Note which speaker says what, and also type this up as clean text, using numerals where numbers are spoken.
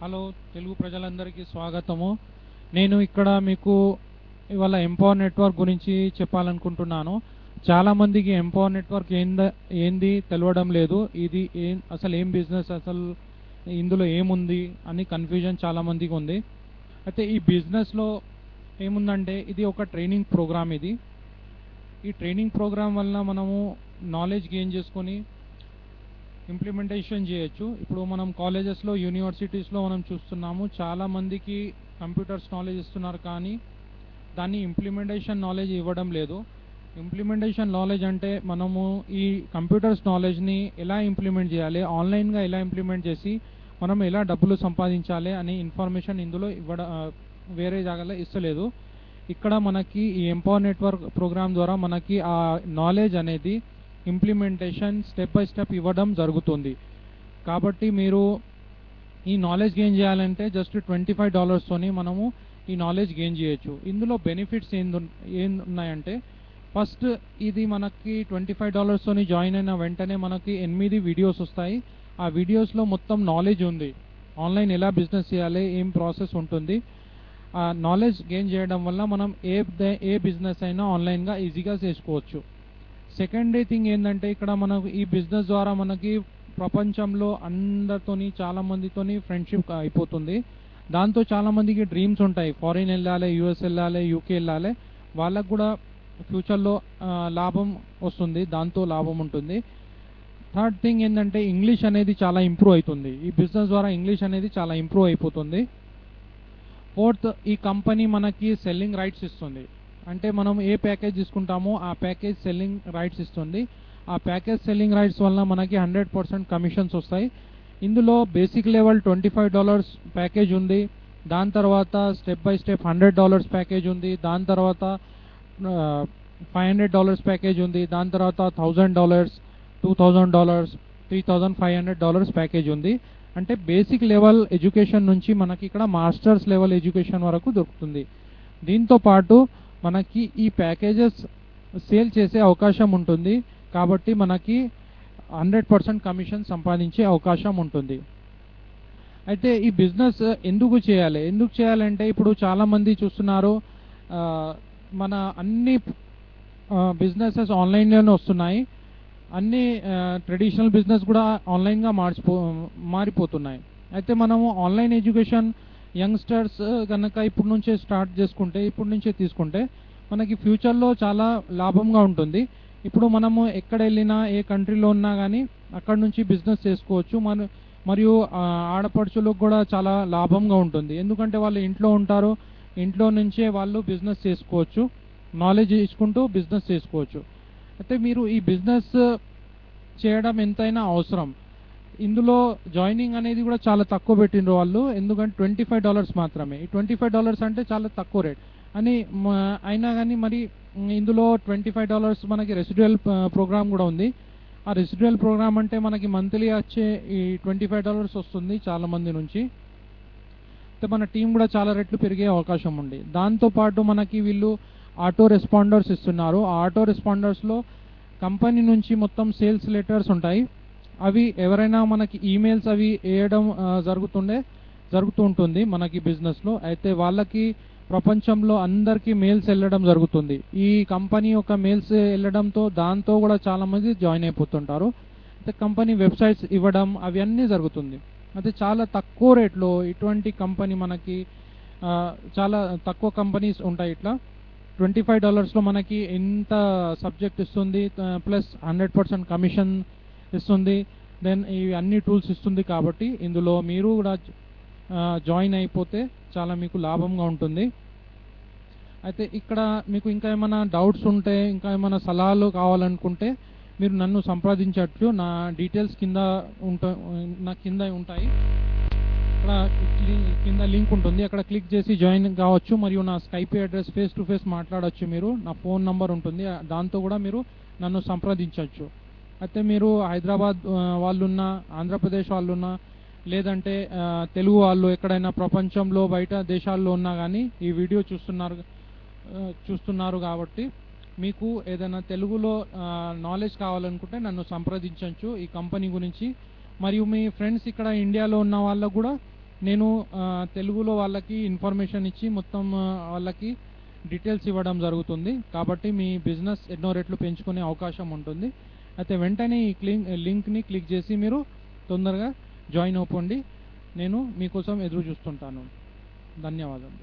Speaker 1: Hello Telugu ప్రజలందరికీ స్వాగతము. నేను ఇక్కడ మీకు ఇవాళ ఎంపవర్ నెట్వర్క్ గురించి చెప్పాలనుకుంటున్నాను. చాలా మందికి ఎంపవర్ నెట్వర్క్ ఏంది తెలవడం లేదు. ఇది అసలు ఏం బిజినెస్, అసలు ఇందులో ఏముంది అని కన్ఫ్యూజన్ చాలా మందికి ఉంది. అయితే ఈ బిజినెస్లో ఏముందంటే ఇది ఒక ట్రైనింగ్ ప్రోగ్రామ్. ఈ ట్రైనింగ్ ప్రోగ్రామ్ వల్ల మనము నాలెడ్జ్ గెయిన్ చేసుకొని ఇంప్లిమెంటేషన్ చేయొచ్చు. ఇప్పుడు మనం కాలేజెస్లో, యూనివర్సిటీస్లో మనం చూస్తున్నాము, చాలా మందికి కంప్యూటర్స్ నాలెడ్జ్ ఇస్తున్నారు, కానీ దాన్ని ఇంప్లిమెంటేషన్ నాలెడ్జ్ ఇవ్వడం లేదు. ఇంప్లిమెంటేషన్ నాలెడ్జ్ అంటే మనము ఈ కంప్యూటర్స్ నాలెడ్జ్ని ఎలా ఇంప్లిమెంట్ చేయాలి, ఆన్లైన్గా ఎలా ఇంప్లిమెంట్ చేసి మనం ఎలా డబ్బులు సంపాదించాలి అనే ఇన్ఫర్మేషన్ ఇందులో వేరే జాగాలో ఇస్తలేదు. ఇక్కడ మనకి ఈ ఎంపవర్ నెట్వర్క్ ప్రోగ్రామ్ ద్వారా మనకి ఆ నాలెడ్జ్ అనేది ఇంప్లిమెంటేషన్ స్టెప్ బై స్టెప్ ఇవ్వడం జరుగుతుంది. కాబట్టి మీరు ఈ నాలెడ్జ్ గెయిన్ చేయాలంటే జస్ట్ $25తోని మనము ఈ నాలెడ్జ్ గెయిన్ చేయొచ్చు. ఇందులో బెనిఫిట్స్ ఉన్నాయంటే, ఫస్ట్ ఇది మనకి $25తోని జాయిన్ అయిన వెంటనే మనకి 8 వీడియోస్ వస్తాయి. ఆ వీడియోస్లో మొత్తం నాలెడ్జ్ ఉంది. ఆన్లైన్ ఎలా బిజినెస్ చేయాలి, ఏం ప్రాసెస్ ఉంటుంది. ఆ నాలెడ్జ్ గెయిన్ చేయడం వల్ల మనం ఏ బిజినెస్ అయినా ఆన్లైన్గా ఈజీగా చేసుకోవచ్చు. సెకండ్ థింగ్ ఏంటంటే, ఇక్కడ మనకు ఈ బిజినెస్ ద్వారా మనకి ప్రపంచంలో అందరితోని, చాలా మందితోని ఫ్రెండ్షిప్ అయిపోతుంది. దాంతో చాలా మందికి డ్రీమ్స్ ఉంటాయి, ఫారిన్ వెళ్ళాలి, యూఎస్ వెళ్ళాలి, యూకే వెళ్ళాలి. వాళ్ళకు కూడా ఫ్యూచర్లో లాభం వస్తుంది, దాంతో లాభం ఉంటుంది. థర్డ్ థింగ్ ఏంటంటే, ఇంగ్లీష్ అనేది చాలా ఇంప్రూవ్ అవుతుంది. ఈ బిజినెస్ ద్వారా ఇంగ్లీష్ అనేది చాలా ఇంప్రూవ్ అయిపోతుంది. ఫోర్త్, ఈ కంపెనీ మనకి సెల్లింగ్ రైట్స్ ఇస్తుంది. అంటే మనం ఏ ప్యాకేజ్ తీసుకుంటామో ఆ ప్యాకేజ్ సెల్లింగ్ రైట్స్ ఇస్తుంది. ఆ ప్యాకేజ్ సెల్లింగ్ రైట్స్ వల్ల మనకి 100% కమిషన్స్ వస్తాయి. ఇందులో బేసిక్ లెవెల్ $25 ప్యాకేజ్ ఉంది. దాని తర్వాత స్టెప్ బై స్టెప్ $100 ప్యాకేజ్ ఉంది. దాని తర్వాత $500 ప్యాకేజ్ ఉంది. దాని తర్వాత $1000, $2000, $3500 ప్యాకేజ్ ఉంది. అంటే బేసిక్ లెవెల్ ఎడ్యుకేషన్ నుంచి మనకి ఇక్కడ మాస్టర్స్ లెవెల్ ఎడ్యుకేషన్ వరకు దొరుకుతుంది. దీంతో పాటు మనకి ఈ ప్యాకేజెస్ సేల్ చేసే అవకాశం ఉంటుంది. కాబట్టి మనకి 100% కమిషన్ సంపాదించే అవకాశం ఉంటుంది. అయితే ఈ బిజినెస్ ఎందుకు చేయాలంటే, ఇప్పుడు చాలామంది చూస్తున్నారు, మన అన్ని బిజినెసెస్ ఆన్లైన్లోనే వస్తున్నాయి. అన్ని ట్రెడిషనల్ బిజినెస్ కూడా ఆన్లైన్గా మారిపోతున్నాయి. అయితే మనము ఆన్లైన్ ఎడ్యుకేషన్ యంగ్స్టర్స్ కనుక ఇప్పటి నుంచే తీసుకుంటే మనకి ఫ్యూచర్లో చాలా లాభంగా ఉంటుంది. ఇప్పుడు మనము ఎక్కడ వెళ్ళినా, ఏ కంట్రీలో ఉన్నా కానీ అక్కడ నుంచి బిజినెస్ చేసుకోవచ్చు. మరియు ఆడపడుచులకు కూడా చాలా లాభంగా ఉంటుంది. ఎందుకంటే వాళ్ళు ఇంట్లో ఉంటారు, ఇంట్లో నుంచే వాళ్ళు బిజినెస్ చేసుకోవచ్చు, నాలెడ్జ్ ఇచ్చుకుంటూ బిజినెస్ చేసుకోవచ్చు. అయితే మీరు ఈ బిజినెస్ చేయడం ఎంతైనా అవసరం. ఇందులో జాయినింగ్ అనేది కూడా చాలా తక్కువ పెట్టిండ్రు వాళ్ళు. ఎందుకంటే $25 మాత్రమే. ఈ $25 అంటే చాలా తక్కువ రేట్ అని అయినా కానీ మరి ఇందులో $25 మనకి రెసిడ్యువల్ ప్రోగ్రామ్ కూడా ఉంది. ఆ రెసిడ్యువల్ ప్రోగ్రామ్ అంటే మనకి మంత్లీ వచ్చే ఈ $25 వస్తుంది చాలా మంది నుంచి. అయితే మన టీం కూడా చాలా రెట్లు పెరిగే అవకాశం ఉంది. దాంతోపాటు మనకి వీళ్ళు ఆటో రెస్పాండర్స్ ఇస్తున్నారు. ఆ ఆటో రెస్పాండర్స్లో కంపెనీ నుంచి మొత్తం సేల్స్ లెటర్స్ ఉంటాయి. అవి ఎవరైనా మనకి ఈమెయిల్స్ అవి వేయడం జరుగుతూ ఉంటుంది మనకి బిజినెస్లో. అయితే వాళ్ళకి ప్రపంచంలో అందరికీ మెయిల్స్ వెళ్ళడం జరుగుతుంది. ఈ కంపెనీ యొక్క మెయిల్స్ వెళ్ళడంతో దాంతో కూడా చాలామంది జాయిన్ అయిపోతుంటారు. అయితే కంపెనీ వెబ్సైట్స్ ఇవ్వడం అవన్నీ జరుగుతుంది. అయితే చాలా తక్కువ రేట్లో ఇటువంటి కంపెనీ మనకి చాలా తక్కువ కంపెనీస్ ఉంటాయి. ఇట్లా $25లో మనకి ఎంత సబ్జెక్ట్ ఇస్తుంది, ప్లస్ 100% కమిషన్ ఇస్తుంది, దెన్ ఇవి అన్ని టూల్స్ ఇస్తుంది. కాబట్టి ఇందులో మీరు కూడా జాయిన్ అయిపోతే చాలా మీకు లాభంగా ఉంటుంది. అయితే ఇక్కడ మీకు ఇంకా ఏమైనా డౌట్స్ ఉంటే, ఇంకా ఏమైనా సలహాలు కావాలనుకుంటే మీరు నన్ను సంప్రదించవచ్చు. నా డీటెయిల్స్ కింద ఉంటాయి. ఇక్కడ కింద లింక్ ఉంటుంది, అక్కడ క్లిక్ చేసి జాయిన్ కావచ్చు. మరియు నా Skype address face to face మాట్లాడవచ్చు. మీరు నా ఫోన్ నంబర్ ఉంటుంది, దాంతో కూడా మీరు నన్ను సంప్రదించవచ్చు. అయితే మీరు హైదరాబాద్ వాళ్ళున్నా, ఆంధ్రప్రదేశ్ వాళ్ళున్నా, లేదంటే తెలుగు వాళ్ళు ఎక్కడైనా ప్రపంచంలో బయట దేశాల్లో ఉన్నా కానీ ఈ వీడియో చూస్తున్నారు కాబట్టి మీకు ఏదైనా తెలుగులో నాలెడ్జ్ కావాలనుకుంటే నన్ను సంప్రదించవచ్చు ఈ కంపెనీ గురించి. మరియు మీ ఫ్రెండ్స్ ఇక్కడ ఇండియాలో ఉన్న వాళ్ళకు కూడా నేను తెలుగులో వాళ్ళకి ఇన్ఫర్మేషన్ ఇచ్చి మొత్తం వాళ్ళకి డీటెయిల్స్ ఇవ్వడం జరుగుతుంది. కాబట్టి మీ బిజినెస్ ఎన్నో రెట్లు పెంచుకునే అవకాశం ఉంటుంది. అయితే వెంటనే ఈ లింక్ని క్లిక్ చేసి మీరు తొందరగా జాయిన్ అవ్వండి. నేను మీకోసం ఎదురు చూస్తుంటాను. ధన్యవాదాలు.